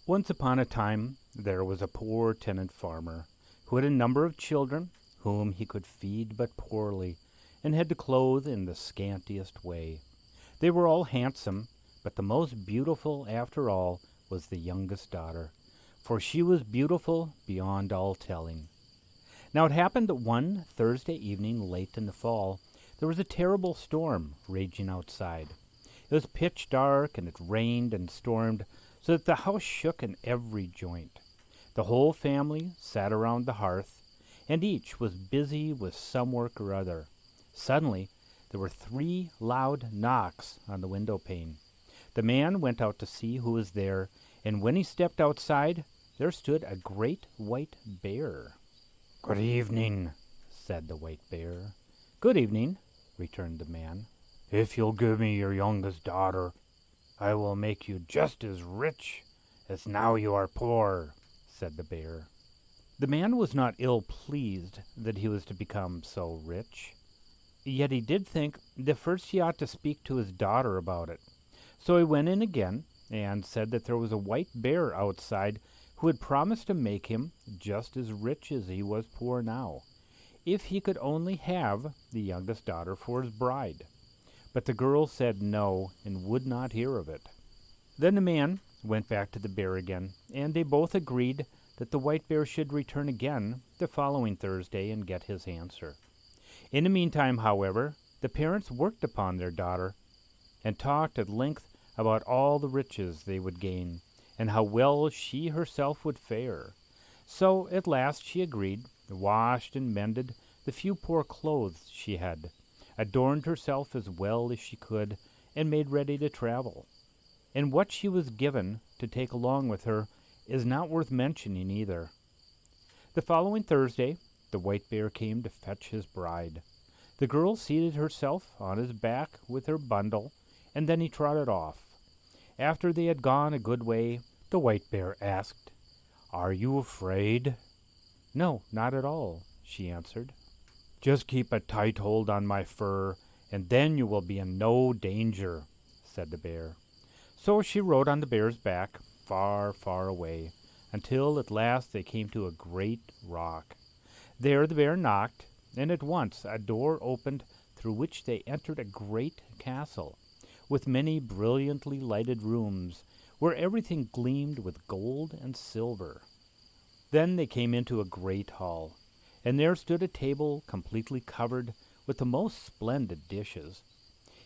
Once upon a time there was a poor tenant farmer who had a number of children whom he could feed but poorly, and had to clothe in the scantiest way. They were all handsome, but the most beautiful after all was the youngest daughter, for she was beautiful beyond all telling. Now it happened that one Thursday evening late in the fall there was a terrible storm raging outside. It was pitch dark, and it rained and stormed, so that the house shook in every joint. The whole family sat around the hearth, and each was busy with some work or other. Suddenly there were 3 loud knocks on the window pane. The man went out to see who was there, and when he stepped outside, there stood a great white bear. "Good evening," said the white bear. "Good evening," returned the man. "If you'll give me your youngest daughter, I will make you just as rich as now you are poor," said the bear. The man was not ill pleased that he was to become so rich. Yet he did think that first he ought to speak to his daughter about it. So he went in again and said that there was a white bear outside who had promised to make him just as rich as he was poor now, if he could only have the youngest daughter for his bride. But the girl said no, and would not hear of it. Then the man went back to the bear again, and they both agreed that the white bear should return again the following Thursday and get his answer. In the meantime, however, the parents worked upon their daughter, and talked at length about all the riches they would gain, and how well she herself would fare. So at last she agreed, washed and mended the few poor clothes she had, adorned herself as well as she could, and made ready to travel. And what she was given to take along with her is not worth mentioning either. The following Thursday the white bear came to fetch his bride. The girl seated herself on his back with her bundle, and then he trotted off. After they had gone a good way, the white bear asked, "Are you afraid?" "No, not at all," she answered. "Just keep a tight hold on my fur, and then you will be in no danger," said the bear. So she rode on the bear's back, far, far away, until at last they came to a great rock. There the bear knocked, and at once a door opened through which they entered a great castle, with many brilliantly lighted rooms, where everything gleamed with gold and silver. Then they came into a great hall, and there stood a table completely covered with the most splendid dishes.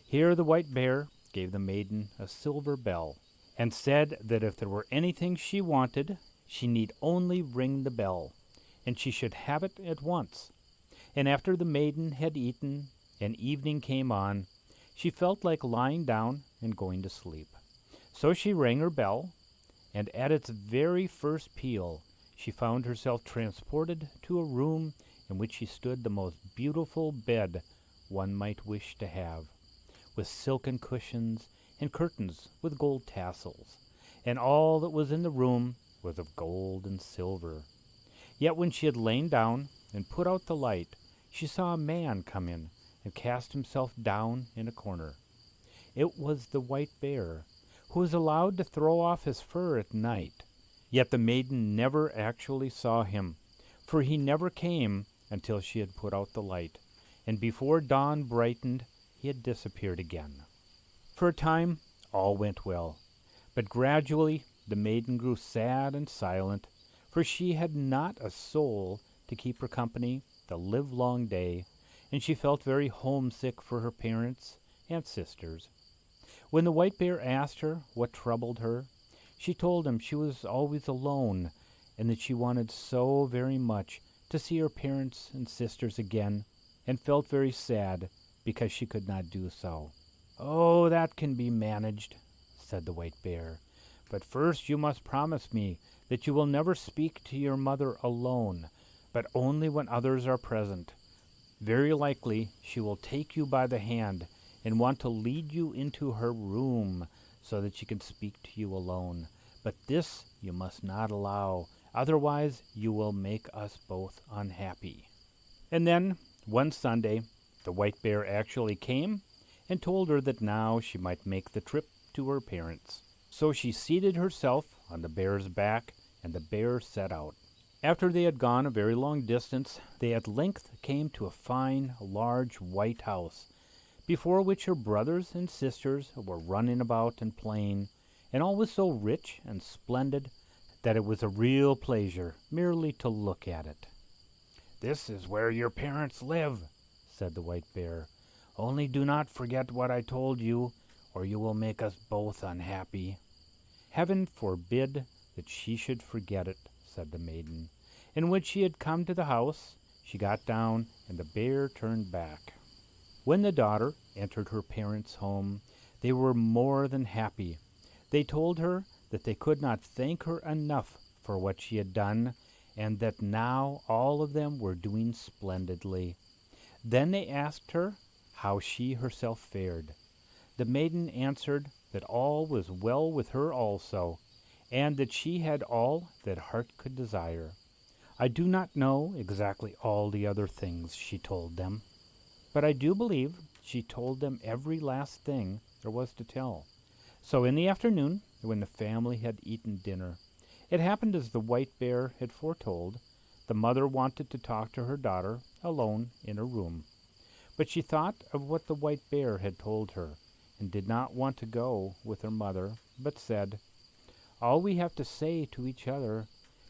Here the white bear gave the maiden a silver bell, and said that if there were anything she wanted, she need only ring the bell, and she should have it at once. And after the maiden had eaten, and evening came on, she felt like lying down and going to sleep. So she rang her bell, and at its very first peal she found herself transported to a room in which she stood the most beautiful bed one might wish to have, with silken cushions and curtains with gold tassels, and all that was in the room was of gold and silver. Yet when she had lain down and put out the light, she saw a man come in and cast himself down in a corner. It was the white bear, who was allowed to throw off his fur at night. Yet the maiden never actually saw him, for he never came until she had put out the light, and before dawn brightened he had disappeared again. For a time all went well, but gradually the maiden grew sad and silent, for she had not a soul to keep her company the livelong day, and she felt very homesick for her parents and sisters. When the white bear asked her what troubled her, she told him she was always alone, and that she wanted so very much to see her parents and sisters again, and felt very sad because she could not do so. "Oh, that can be managed," said the white bear, "but first you must promise me that you will never speak to your mother alone, but only when others are present. Very likely she will take you by the hand and want to lead you into her room so that she can speak to you alone. But this you must not allow, otherwise you will make us both unhappy." And then, one Sunday, the white bear actually came and told her that now she might make the trip to her parents. So she seated herself on the bear's back, and the bear set out. After they had gone a very long distance, they at length came to a fine, large, white house, before which her brothers and sisters were running about and playing, and all was so rich and splendid that it was a real pleasure merely to look at it. "This is where your parents live," said the white bear. "Only do not forget what I told you, or you will make us both unhappy." "Heaven forbid that she should forget it," said the maiden. And when she had come to the house, she got down, and the bear turned back. When the daughter entered her parents' home, they were more than happy. They told her that they could not thank her enough for what she had done, and that now all of them were doing splendidly. Then they asked her how she herself fared. The maiden answered that all was well with her also, and that she had all that heart could desire. I do not know exactly all the other things she told them, but I do believe she told them every last thing there was to tell. So in the afternoon, when the family had eaten dinner, it happened as the white bear had foretold. The mother wanted to talk to her daughter alone in her room, but she thought of what the white bear had told her, and did not want to go with her mother, but said, "All we have to say to each other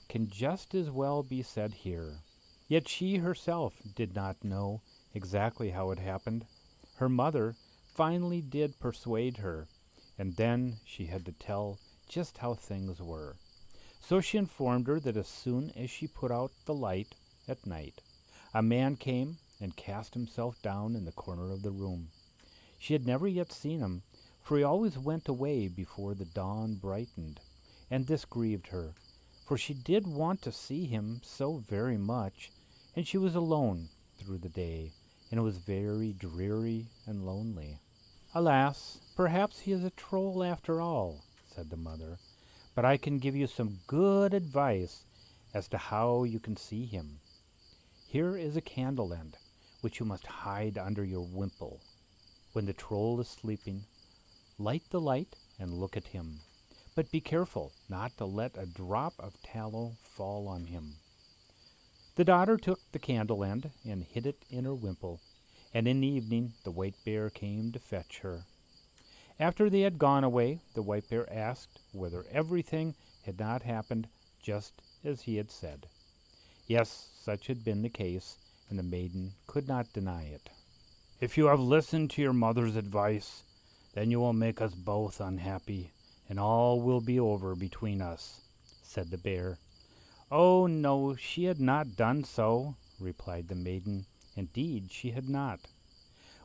can just as well be said here." Yet she herself did not know exactly how it happened. Her mother finally did persuade her, and then she had to tell just how things were. So she informed her that as soon as she put out the light at night, a man came and cast himself down in the corner of the room. She had never yet seen him, for he always went away before the dawn brightened, and this grieved her, for she did want to see him so very much, and she was alone through the day, and it was very dreary and lonely. "Alas, perhaps he is a troll after all," said the mother, "but I can give you some good advice as to how you can see him. Here is a candle end, which you must hide under your wimple. When the troll is sleeping, light the light and look at him, but be careful not to let a drop of tallow fall on him." The daughter took the candle end and hid it in her wimple, and in the evening the white bear came to fetch her. After they had gone away, the white bear asked whether everything had not happened just as he had said. Yes, such had been the case, and the maiden could not deny it. "If you have listened to your mother's advice, then you will make us both unhappy, and all will be over between us," said the bear. "Oh, no, she had not done so," replied the maiden. Indeed, she had not.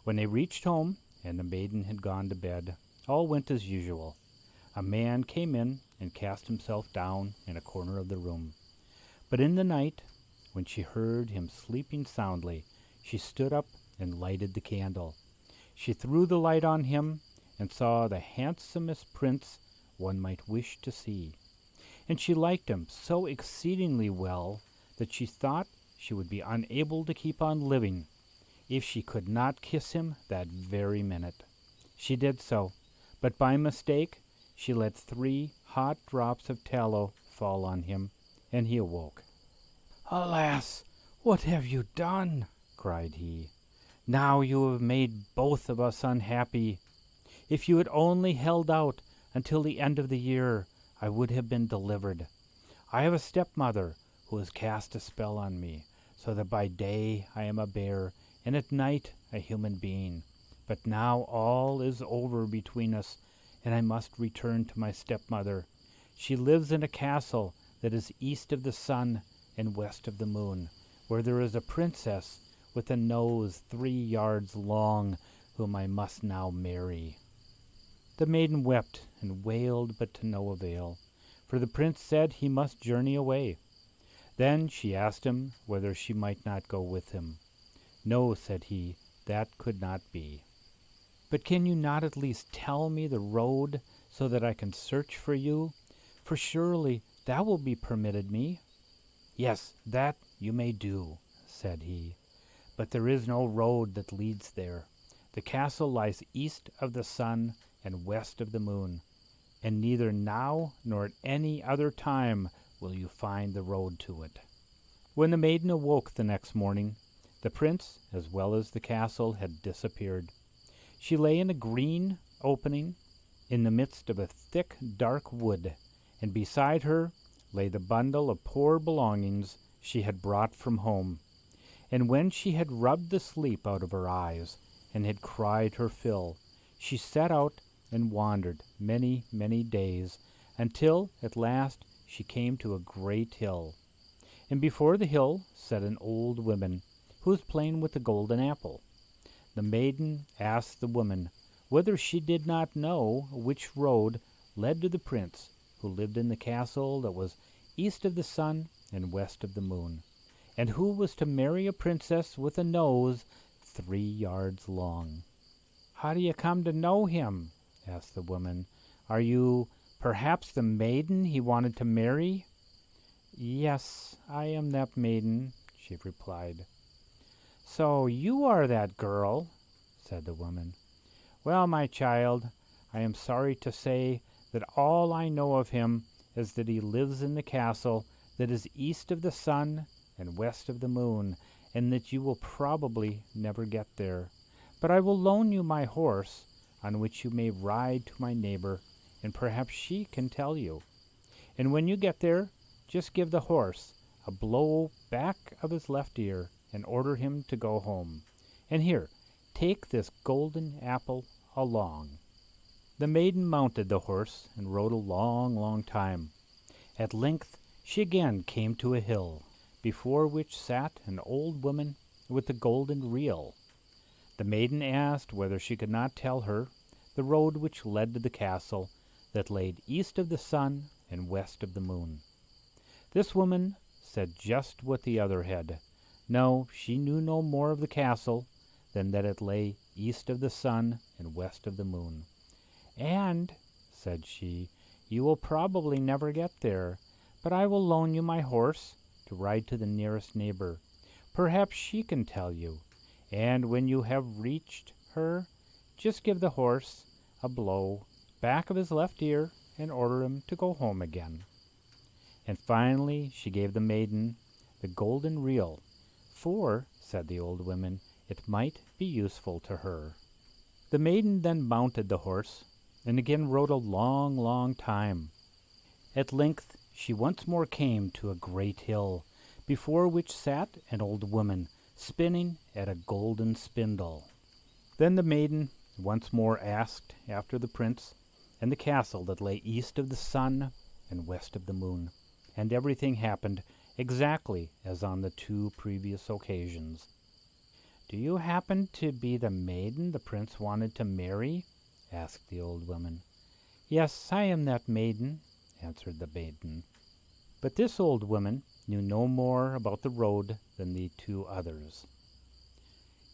When they reached home, and the maiden had gone to bed, all went as usual. A man came in and cast himself down in a corner of the room. But in the night, when she heard him sleeping soundly, she stood up and lighted the candle. She threw the light on him, and saw the handsomest prince one might wish to see. And she liked him so exceedingly well that she thought she would be unable to keep on living if she could not kiss him that very minute. She did so, but by mistake she let 3 hot drops of tallow fall on him, and he awoke. "Alas, what have you done?" cried he. "Now you have made both of us unhappy. If you had only held out until the end of the year, I would have been delivered. I have a stepmother who has cast a spell on me, so that by day I am a bear, and at night a human being. But now all is over between us, and I must return to my stepmother. She lives in a castle that is east of the sun and west of the moon, where there is a princess with a nose 3 yards long, whom I must now marry." The maiden wept and wailed, but to no avail, for the prince said he must journey away. Then she asked him whether she might not go with him. "No," said he, "that could not be." "But can you not at least tell me the road, so that I can search for you? For surely that will be permitted me." "Yes, that you may do," said he, "but there is no road that leads there. The castle lies east of the sun and west of the moon. and neither now nor at any other time will you find the road to it." When the maiden awoke the next morning, the prince, as well as the castle, had disappeared. She lay in a green opening in the midst of a thick, dark wood, and beside her lay the bundle of poor belongings she had brought from home. And when she had rubbed the sleep out of her eyes, and had cried her fill, she set out and wandered many, many days, until at last she came to a great hill. And before the hill sat an old woman, who was playing with a golden apple. The maiden asked the woman whether she did not know which road led to the prince who lived in the castle that was east of the sun and west of the moon, and who was to marry a princess with a nose 3 yards long. "How do you come to know him?" asked the woman. "Are you perhaps the maiden he wanted to marry?" "Yes, I am that maiden," she replied. "So you are that girl," said the woman. "Well, my child, I am sorry to say that all I know of him is that he lives in the castle that is east of the sun and west of the moon, and that you will probably never get there. But I will loan you my horse, on which you may ride to my neighbor, and perhaps she can tell you. And when you get there, just give the horse a blow back of his left ear, and order him to go home. And here, take this golden apple along." The maiden mounted the horse and rode a long, long time. At length she again came to a hill, before which sat an old woman with a golden reel. The maiden asked whether she could not tell her the road which led to the castle that lay east of the sun and west of the moon. This woman said just what the other had. No, she knew no more of the castle than that it lay east of the sun and west of the moon. "And," said she, "you will probably never get there, but I will loan you my horse to ride to the nearest neighbor. Perhaps she can tell you, and when you have reached her, just give the horse a blow back of his left ear and order him to go home again." And finally she gave the maiden the golden reel, "For," said the old woman, "it might be useful to her." The maiden then mounted the horse, and again rode a long, long time. At length she once more came to a great hill, before which sat an old woman, spinning at a golden spindle. Then the maiden once more asked after the prince and the castle that lay east of the sun and west of the moon, and everything happened exactly as on the 2 previous occasions. "Do you happen to be the maiden the prince wanted to marry?" asked the old woman. "Yes, I am that maiden," answered the maiden. But this old woman knew no more about the road than the 2 others.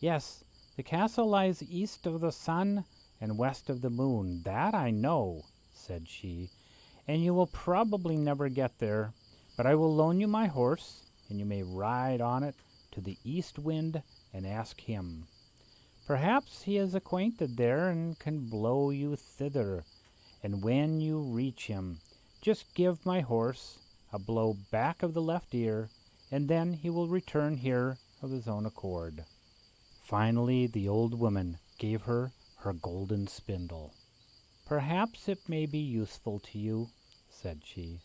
"Yes, the castle lies east of the sun and west of the moon, that I know," said she, "and you will probably never get there, but I will loan you my horse, and you may ride on it to the east wind and ask him. Perhaps he is acquainted there and can blow you thither, and when you reach him, just give my horse a blow back of the left ear, and then he will return here of his own accord." Finally the old woman gave her her golden spindle. "Perhaps it may be useful to you," said she.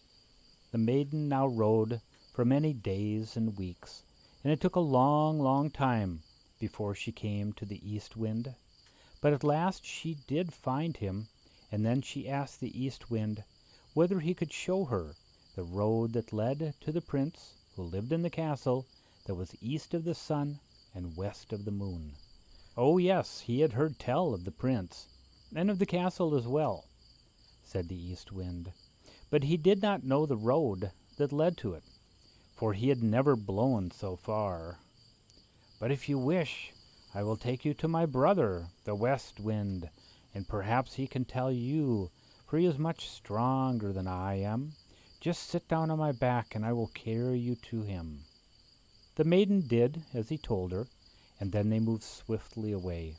The maiden now rode for many days and weeks, and it took a long, long time before she came to the east wind. But at last she did find him, and then she asked the east wind whether he could show her the road that led to the prince who lived in the castle that was east of the sun and west of the moon. Oh yes, he had heard tell of the prince, and of the castle as well, said the east wind, but he did not know the road that led to it, for he had never blown so far. "But if you wish, I will take you to my brother, the west wind, and perhaps he can tell you, for he is much stronger than I am. Just sit down on my back, and I will carry you to him." The maiden did as he told her, and then they moved swiftly away.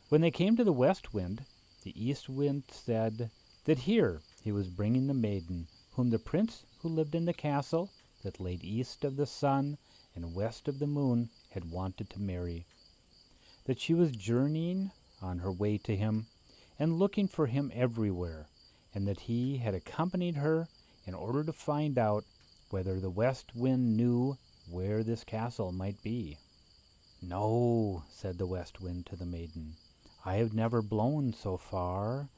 When they came to the west wind, the east wind said, that here he was bringing the maiden whom the prince who lived in the castle that lay east of the sun and west of the moon had wanted to marry, that she was journeying on her way to him and looking for him everywhere, and that he had accompanied her in order to find out whether the west wind knew where this castle might be. "No," said the west wind to the maiden, "I have never blown so far,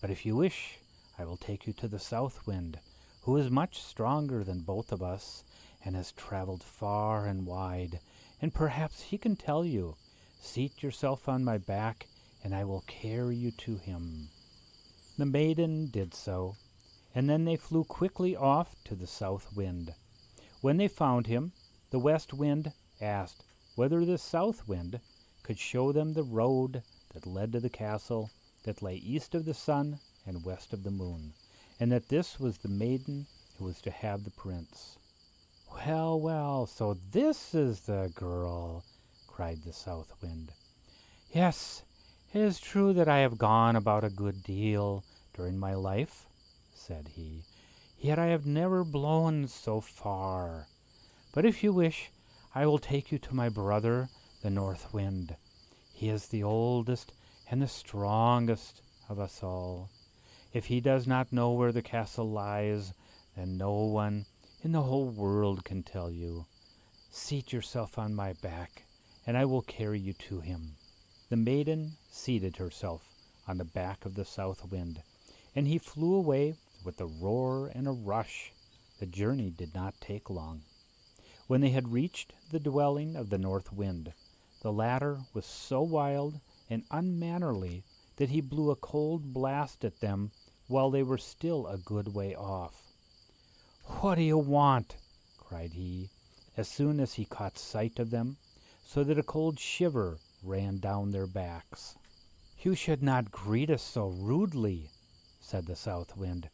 but if you wish, I will take you to the south wind, who is much stronger than both of us, and has traveled far and wide, and perhaps he can tell you. Seat yourself on my back, and I will carry you to him." The maiden did so, and then they flew quickly off to the south wind. When they found him, the west wind asked whether the south wind could show them the road that led to the castle that lay east of the sun and west of the moon, and that this was the maiden who was to have the prince. "Well, well, so this is the girl," cried the south wind. "Yes, it is true that I have gone about a good deal during my life," said he, "yet I have never blown so far. But if you wish, I will take you to my brother, the north wind. He is the oldest and the strongest of us all. If he does not know where the castle lies, then no one in the whole world can tell you. Seat yourself on my back, and I will carry you to him." The maiden seated herself on the back of the south wind, and he flew away with a roar and a rush. The journey did not take long. When they had reached the dwelling of the north wind, the latter was so wild and unmannerly that he blew a cold blast at them while they were still a good way off. "What do you want?" cried he, as soon as he caught sight of them, so that a cold shiver ran down their backs. "You should not greet us so rudely," said the south wind.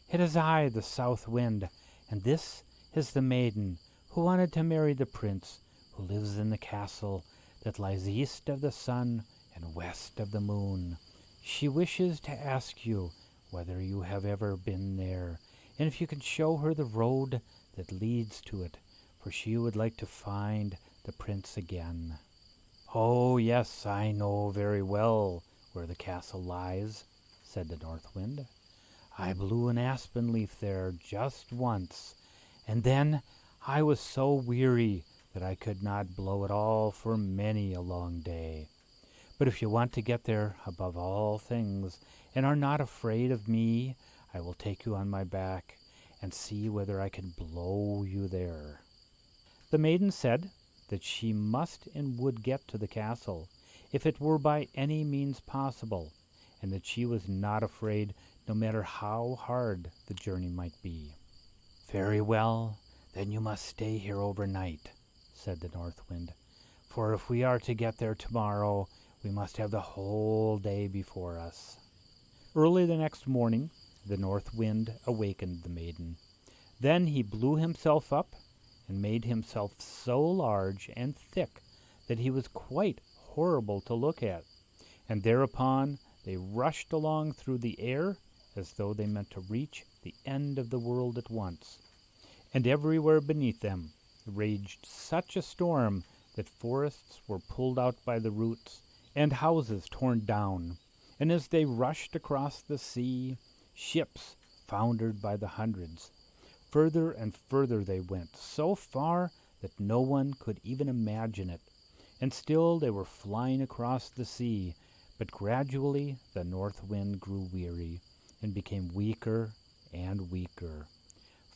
"It is I, the south wind, and this is the maiden who wanted to marry the prince who lives in the castle that lies east of the sun and west of the moon. She wishes to ask you whether you have ever been there, and if you can show her the road that leads to it, for she would like to find the prince again." "Oh, yes, I know very well where the castle lies," said the north wind. "I blew an aspen leaf there just once, and then I was so weary that I could not blow at all for many a long day. But if you want to get there above all things, and are not afraid of me, I will take you on my back and see whether I can blow you there." The maiden said that she must and would get to the castle, if it were by any means possible, and that she was not afraid, no matter how hard the journey might be. "Very well, then you must stay here overnight," said the north wind, "for if we are to get there tomorrow, we must have the whole day before us." Early the next morning, the north wind awakened the maiden. Then he blew himself up and made himself so large and thick that he was quite horrible to look at, and thereupon they rushed along through the air as though they meant to reach the end of the world at once. And everywhere beneath them raged such a storm that forests were pulled out by the roots, and houses torn down, and as they rushed across the sea, ships foundered by the hundreds. Further and further they went, so far that no one could even imagine it, and still they were flying across the sea, but gradually the north wind grew weary, and became weaker and weaker.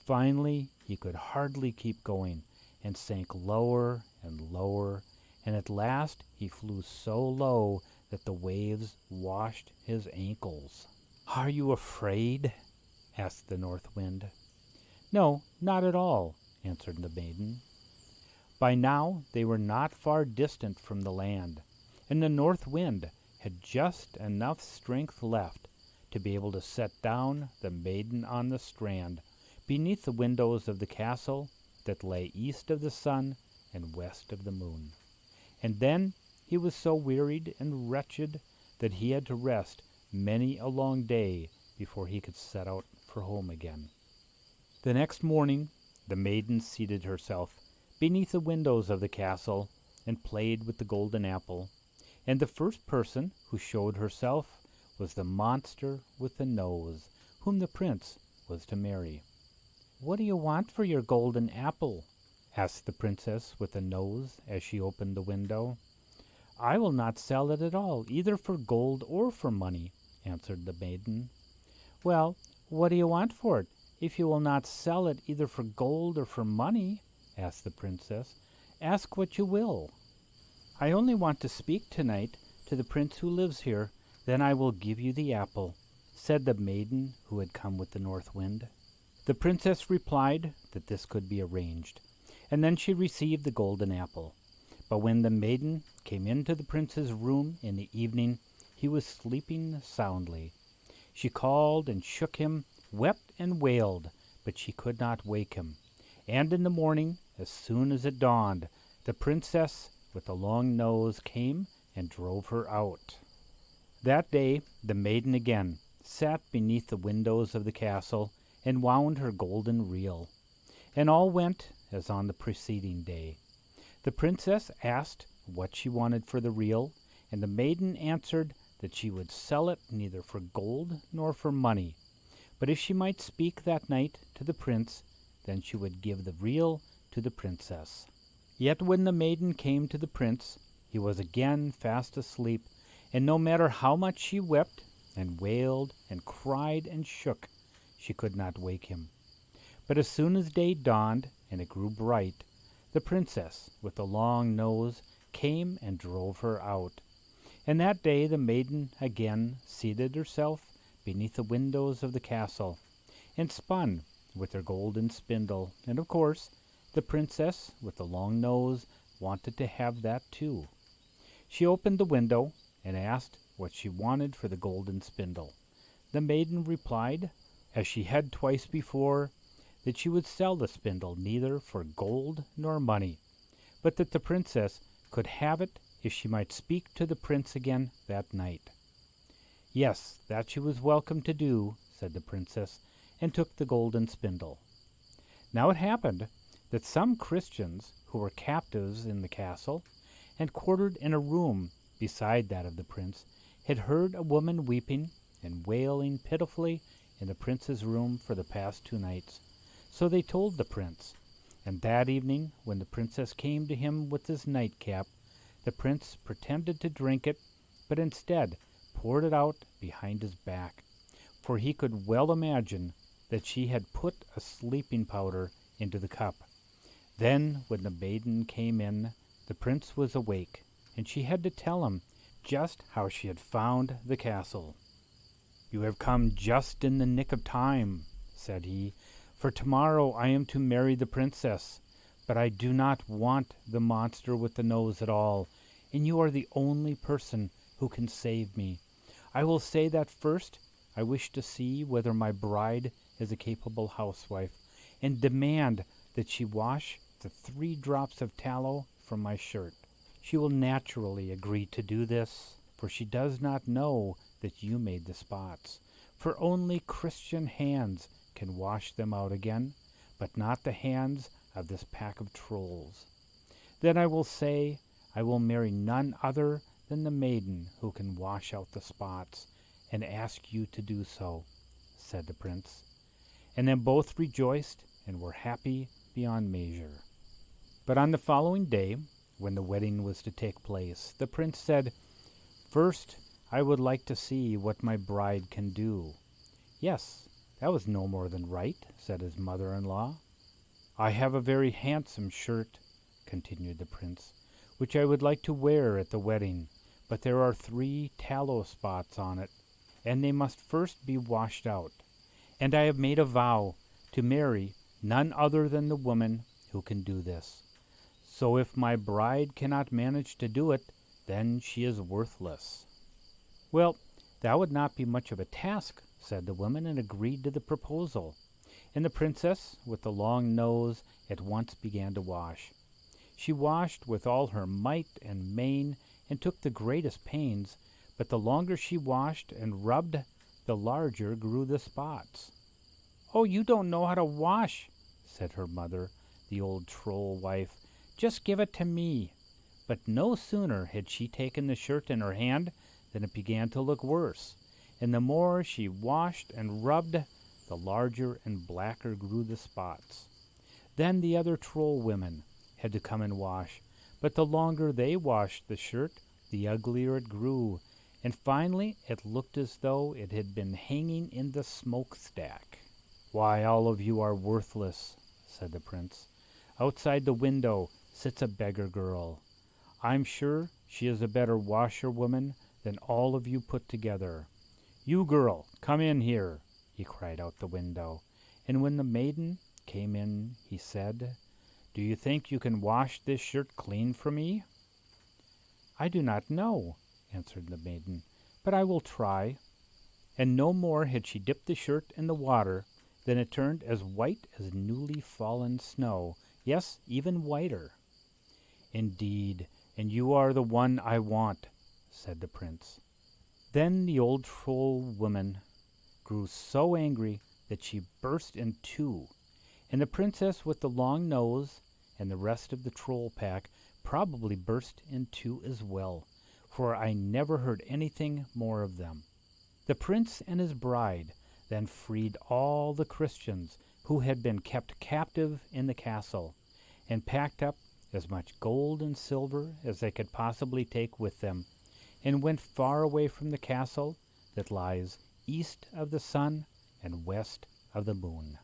Finally he could hardly keep going, and sank lower and lower, and at last he flew so low that the waves washed his ankles. "Are you afraid?" asked the north wind. "No, not at all," answered the maiden. By now they were not far distant from the land, and the north wind had just enough strength left to be able to set down the maiden on the strand beneath the windows of the castle that lay east of the sun and west of the moon. And then he was so wearied and wretched that he had to rest many a long day before he could set out for home again. The next morning the maiden seated herself beneath the windows of the castle and played with the golden apple, and the first person who showed herself was the monster with the nose, whom the prince was to marry. "What do you want for your golden apple?" asked the princess with the nose as she opened the window. "I will not sell it at all, either for gold or for money," answered the maiden. "Well, what do you want for it, if you will not sell it either for gold or for money?" asked the princess. "Ask what you will." "I only want to speak tonight to the prince who lives here, then I will give you the apple," said the maiden who had come with the north wind. The princess replied that this could be arranged, and then she received the golden apple. But when the maiden came into the prince's room in the evening, he was sleeping soundly. She called and shook him, wept and wailed, but she could not wake him. And in the morning, as soon as it dawned, the princess with the long nose came and drove her out. That day the maiden again sat beneath the windows of the castle and wound her golden reel. And all went as on the preceding day. The princess asked what she wanted for the reel, and the maiden answered that she would sell it neither for gold nor for money. But if she might speak that night to the prince, then she would give the reel to the princess. Yet when the maiden came to the prince, he was again fast asleep, and no matter how much she wept and wailed and cried and shook, she could not wake him. But as soon as day dawned and it grew bright, the princess with the long nose came and drove her out. And that day the maiden again seated herself beneath the windows of the castle, and spun with her golden spindle, and of course the princess with the long nose wanted to have that too. She opened the window and asked what she wanted for the golden spindle. The maiden replied, as she had twice before, that she would sell the spindle neither for gold nor money, but that the princess could have it if she might speak to the prince again that night. Yes, that she was welcome to do, said the princess, and took the golden spindle. Now it happened that some Christians who were captives in the castle and quartered in a room beside that of the prince had heard a woman weeping and wailing pitifully in the prince's room for the past 2 nights. So they told the prince, and that evening when the princess came to him with his nightcap, the prince pretended to drink it, but instead poured it out behind his back, for he could well imagine that she had put a sleeping powder into the cup. Then, when the maiden came in, the prince was awake, and she had to tell him just how she had found the castle. "You have come just in the nick of time," said he, "for tomorrow I am to marry the princess, but I do not want the monster with the nose at all, and you are the only person who can save me. I will say that first I wish to see whether my bride is a capable housewife, and demand that she wash the 3 drops of tallow from my shirt. She will naturally agree to do this, for she does not know that you made the spots, for only Christian hands can wash them out again, but not the hands of this pack of trolls. Then I will say I will marry none other than the maiden who can wash out the spots, and ask you to do so," said the prince. And then both rejoiced and were happy beyond measure. But on the following day, when the wedding was to take place, the prince said, "First, I would like to see what my bride can do." "Yes, that was no more than right," said his mother-in-law. "I have a very handsome shirt," continued the prince, "which I would like to wear at the wedding, but there are 3 tallow spots on it, and they must first be washed out. And I have made a vow to marry none other than the woman who can do this. So if my bride cannot manage to do it, then she is worthless." "Well, that would not be much of a task," said the woman, and agreed to the proposal. And the princess with the long nose at once began to wash. She washed with all her might and main, and took the greatest pains, but the longer she washed and rubbed, the larger grew the spots. "Oh, you don't know how to wash," said her mother, the old troll wife. "Just give it to me." But no sooner had she taken the shirt in her hand than it began to look worse, and the more she washed and rubbed, the larger and blacker grew the spots. Then the other troll women had to come and wash, but the longer they washed the shirt, the uglier it grew, and finally it looked as though it had been hanging in the smokestack. "Why, all of you are worthless," said the prince. "Outside the window sits a beggar girl. I'm sure she is a better washerwoman than all of you put together. You girl, come in here," he cried out the window. And when the maiden came in, he said, "Do you think you can wash this shirt clean for me?" "I do not know," answered the maiden, "but I will try." And no more had she dipped the shirt in the water than it turned as white as newly fallen snow, yes, even whiter. "Indeed, and you are the one I want," said the prince. Then the old troll woman grew so angry that she burst in two, and the princess with the long nose and the rest of the troll pack probably burst in two as well, for I never heard anything more of them. The prince and his bride then freed all the Christians who had been kept captive in the castle, and packed up as much gold and silver as they could possibly take with them, and went far away from the castle that lies east of the sun and west of the moon.